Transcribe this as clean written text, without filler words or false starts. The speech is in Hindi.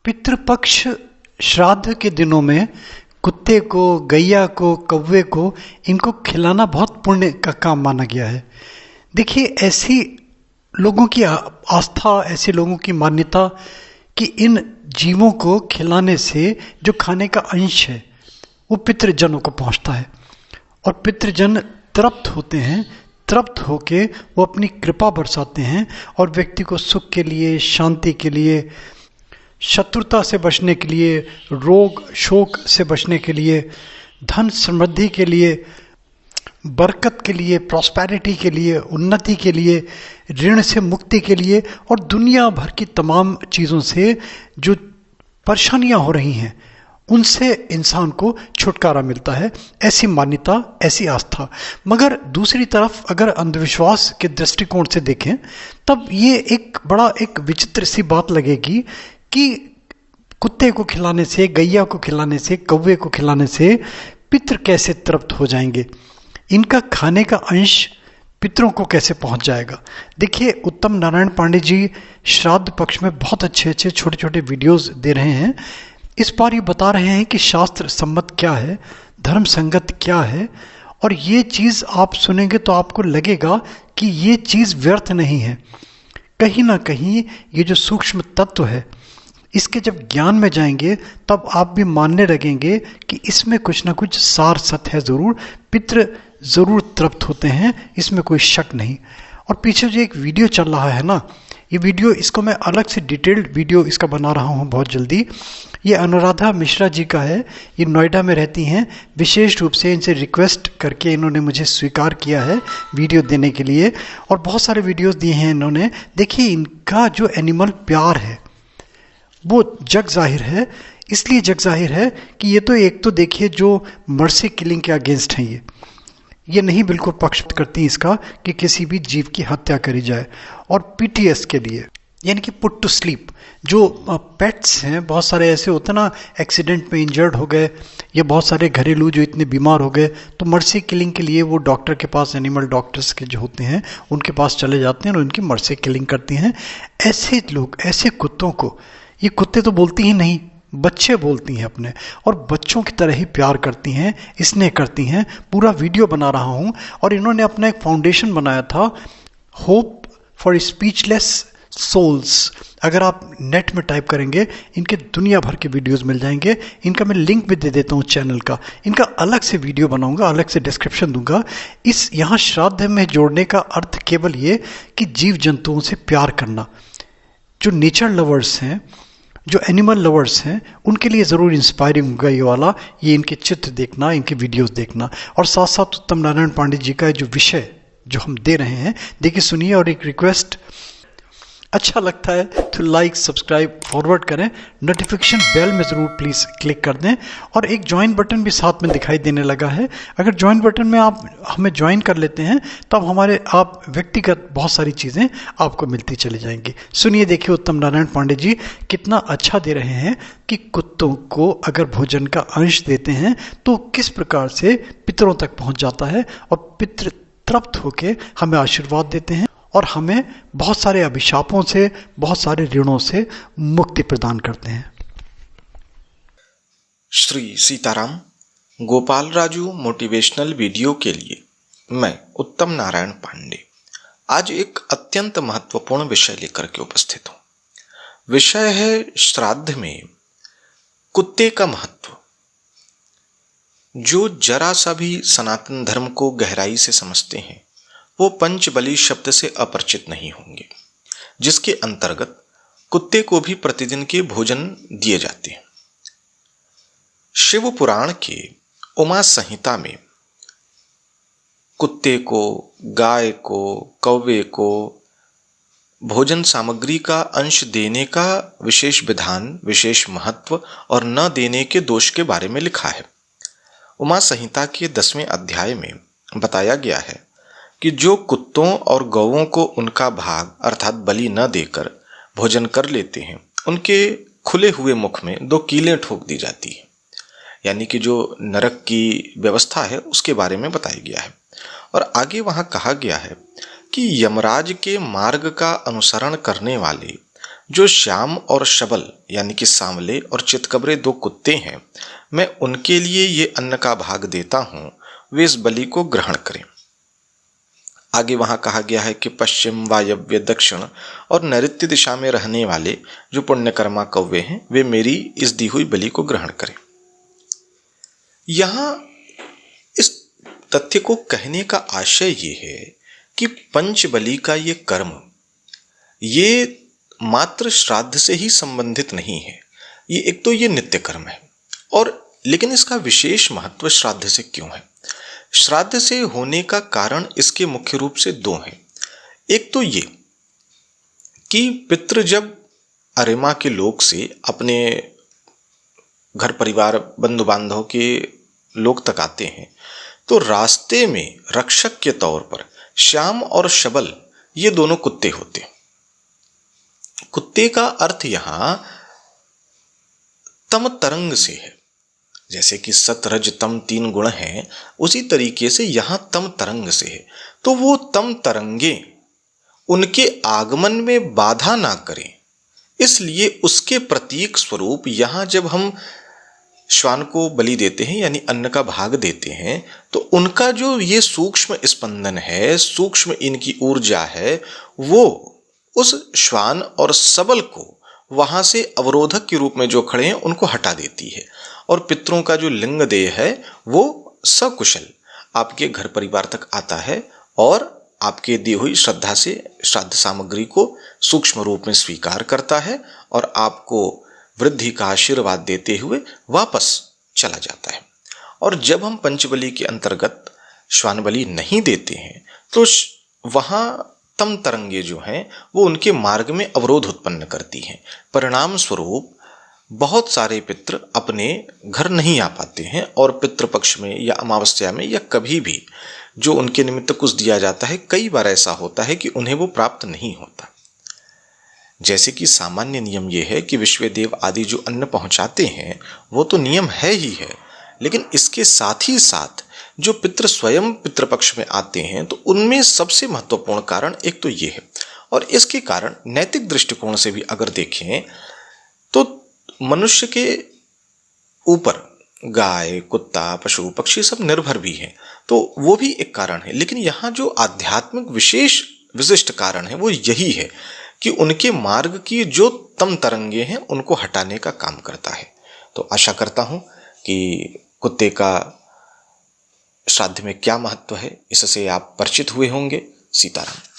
पितृपक्ष श्राद्ध के दिनों में कुत्ते को, गैया को, कौवे को, इनको खिलाना बहुत पुण्य का काम माना गया है। देखिए, ऐसी लोगों की आस्था, ऐसे लोगों की मान्यता कि इन जीवों को खिलाने से जो खाने का अंश है वो पितृजनों को पहुंचता है और पितृजन तृप्त होते हैं। तृप्त होके वो अपनी कृपा बरसाते हैं और व्यक्ति को सुख के लिए, शांति के लिए, शत्रुता से बचने के लिए, रोग शोक से बचने के लिए, धन समृद्धि के लिए, बरकत के लिए, प्रॉस्पेरिटी के लिए, उन्नति के लिए, ऋण से मुक्ति के लिए और दुनिया भर की तमाम चीज़ों से जो परेशानियां हो रही हैं उनसे इंसान को छुटकारा मिलता है। ऐसी मान्यता, ऐसी आस्था। मगर दूसरी तरफ अगर अंधविश्वास के दृष्टिकोण से देखें तब ये एक विचित्र सी बात लगेगी कि कुत्ते को खिलाने से, गैया को खिलाने से, कौवे को खिलाने से पितृ कैसे तृप्त हो जाएंगे, इनका खाने का अंश पितरों को कैसे पहुंच जाएगा। देखिए, उत्तम नारायण पांडे जी श्राद्ध पक्ष में बहुत अच्छे छोटे छोटे वीडियोस दे रहे हैं। इस बार ये बता रहे हैं कि शास्त्र सम्मत क्या है, धर्म संगत क्या है, और ये चीज़ आप सुनेंगे तो आपको लगेगा कि ये चीज़ व्यर्थ नहीं है। कहीं ना कहीं ये जो सूक्ष्म तत्व है, इसके जब ज्ञान में जाएंगे तब आप भी मानने लगेंगे कि इसमें कुछ ना कुछ सार सत्य है। ज़रूर पितृ ज़रूर तृप्त होते हैं, इसमें कोई शक नहीं। और पीछे जो एक वीडियो चल रहा है ना, ये वीडियो, इसको मैं अलग से डिटेल्ड वीडियो इसका बना रहा हूँ बहुत जल्दी। ये अनुराधा मिश्रा जी का है, ये नोएडा में रहती हैं। विशेष रूप से इनसे रिक्वेस्ट करके इन्होंने मुझे स्वीकार किया है वीडियो देने के लिए, और बहुत सारे वीडियोस दिए हैं इन्होंने। देखिए, इनका जो एनिमल प्यार है वो जग जाहिर है। इसलिए जग जाहिर है कि ये तो एक तो देखिए जो मर्सी किलिंग के अगेंस्ट हैं, ये नहीं बिल्कुल पक्ष करती इसका कि किसी भी जीव की हत्या करी जाए। और पीटीएस के लिए, यानी कि पुट टू स्लीप, जो पेट्स हैं, बहुत सारे ऐसे होते हैं ना, एक्सीडेंट में इंजर्ड हो गए, या बहुत सारे घरेलू जो इतने बीमार हो गए, तो मर्सी किलिंग के लिए वो डॉक्टर के पास, एनिमल डॉक्टर्स के जो होते हैं उनके पास चले जाते हैं और उनकी मर्सी किलिंग करती हैं। ऐसे लोग, ऐसे कुत्तों को, ये कुत्ते तो बोलती ही नहीं, बच्चे बोलती हैं अपने, और बच्चों की तरह ही प्यार करती हैं, स्नेह करती हैं। पूरा वीडियो बना रहा हूँ। और इन्होंने अपना एक फाउंडेशन बनाया था, होप फॉर स्पीचलेस सोल्स। अगर आप नेट में टाइप करेंगे इनके दुनिया भर के वीडियोस मिल जाएंगे। इनका मैं लिंक भी दे देता हूँ चैनल का, इनका अलग से वीडियो बनाऊंगा, अलग से डिस्क्रिप्शन दूंगा। इस यहाँ श्राद्ध में जोड़ने का अर्थ केवल ये कि जीव जंतुओं से प्यार करना। जो नेचर लवर्स हैं, जो एनिमल लवर्स हैं, उनके लिए ज़रूर इंस्पायरिंग होगा ये वाला, ये इनके चित्र देखना, इनके वीडियोस देखना। और साथ साथ उत्तम नारायण पांडे जी का जो विषय जो हम दे रहे हैं, देखिए, सुनिए। और एक रिक्वेस्ट, अच्छा लगता है तो लाइक, सब्सक्राइब, फॉरवर्ड करें, नोटिफिकेशन बेल में ज़रूर प्लीज़ क्लिक कर दें। और एक ज्वाइन बटन भी साथ में दिखाई देने लगा है। अगर ज्वाइन बटन में आप हमें ज्वाइन कर लेते हैं तब आप व्यक्तिगत बहुत सारी चीज़ें आपको मिलती चली जाएंगी। सुनिए, देखिए, उत्तम नारायण पांडे जी कितना अच्छा दे रहे हैं कि कुत्तों को अगर भोजन का अंश देते हैं तो किस प्रकार से पितरों तक पहुँच जाता है, और पितृ तृप्त होकर हमें आशीर्वाद देते हैं और हमें बहुत सारे अभिशापों से, बहुत सारे ऋणों से मुक्ति प्रदान करते हैं। श्री सीताराम। गोपाल राजू मोटिवेशनल वीडियो के लिए मैं उत्तम नारायण पांडे आज एक अत्यंत महत्वपूर्ण विषय लेकर के उपस्थित हूँ। विषय है श्राद्ध में कुत्ते का महत्व। जो जरा सा भी सनातन धर्म को गहराई से समझते हैं वो पंचबली शब्द से अपरिचित नहीं होंगे, जिसके अंतर्गत कुत्ते को भी प्रतिदिन के भोजन दिए जाते हैं। शिव पुराण के उमा संहिता में कुत्ते को, गाय को, कौवे को भोजन सामग्री का अंश देने का विशेष विधान, विशेष महत्व और न देने के दोष के बारे में लिखा है। उमा संहिता के 10वें अध्याय में बताया गया है कि जो कुत्तों और गौओं को उनका भाग अर्थात बलि न देकर भोजन कर लेते हैं, उनके खुले हुए मुख में 2 कीलें ठोक दी जाती है। यानी कि जो नरक की व्यवस्था है उसके बारे में बताया गया है। और आगे वहां कहा गया है कि यमराज के मार्ग का अनुसरण करने वाले जो श्याम और शबल यानी कि सांवले और चितकबरे 2 कुत्ते हैं, मैं उनके लिए ये अन्न का भाग देता हूं, वे इस बलि को ग्रहण करें। आगे वहां कहा गया है कि पश्चिम, वायव्य, दक्षिण और नैऋत्य दिशा में रहने वाले जो पुण्यकर्मा कौवे हैं, वे मेरी इस दी हुई बलि को ग्रहण करें। यहां इस तथ्य को कहने का आशय ये है कि पंच बलि का ये कर्म, ये मात्र श्राद्ध से ही संबंधित नहीं है। ये एक तो ये नित्य कर्म है, और लेकिन इसका विशेष महत्व श्राद्ध से क्यों है? श्राद्ध से होने का कारण इसके मुख्य रूप से 2 हैं। एक तो ये कि पितृ जब अरिमा के लोक से अपने घर परिवार, बंधु बांधव के लोक तक आते हैं, तो रास्ते में रक्षक के तौर पर श्याम और शबल ये दोनों कुत्ते होते हैं। कुत्ते का अर्थ यहां तम तरंग से है। जैसे कि सत रज तम 3 गुण हैं, उसी तरीके से यहां तम तरंग से है। तो वो तम तरंगे उनके आगमन में बाधा ना करें, इसलिए उसके प्रतीक स्वरूप यहां जब हम श्वान को बलि देते हैं यानी अन्न का भाग देते हैं, तो उनका जो ये सूक्ष्म स्पंदन है, सूक्ष्म इनकी ऊर्जा है, वो उस श्वान और सबल को वहां से अवरोधक के रूप में जो खड़े हैं उनको हटा देती है, और पितरों का जो लिंग देह है वो सकुशल आपके घर परिवार तक आता है और आपके दी हुई श्रद्धा से श्राद्ध सामग्री को सूक्ष्म रूप में स्वीकार करता है और आपको वृद्धि का आशीर्वाद देते हुए वापस चला जाता है। और जब हम पंचबली के अंतर्गत श्वान बलि नहीं देते हैं, तो वहां तम तरंगे जो हैं वो उनके मार्ग में अवरोध उत्पन्न करती हैं। परिणाम स्वरूप बहुत सारे पितृ अपने घर नहीं आ पाते हैं, और पितृपक्ष में या अमावस्या में या कभी भी जो उनके निमित्त कुछ दिया जाता है, कई बार ऐसा होता है कि उन्हें वो प्राप्त नहीं होता। जैसे कि सामान्य नियम ये है कि विश्वदेव आदि जो अन्न पहुंचाते हैं वो तो नियम है ही है, लेकिन इसके साथ ही साथ जो पितृ स्वयं पितृपक्ष में आते हैं, तो उनमें सबसे महत्वपूर्ण कारण एक तो ये है। और इसके कारण नैतिक दृष्टिकोण से भी अगर देखें तो मनुष्य के ऊपर गाय, कुत्ता, पशु, पक्षी सब निर्भर भी हैं, तो वो भी एक कारण है। लेकिन यहाँ जो आध्यात्मिक विशेष विशिष्ट कारण है वो यही है कि उनके मार्ग की जो तम तरंगे हैं उनको हटाने का काम करता है। तो आशा करता हूं कि कुत्ते का श्राद्ध में क्या महत्व है इससे आप परिचित हुए होंगे। सीताराम।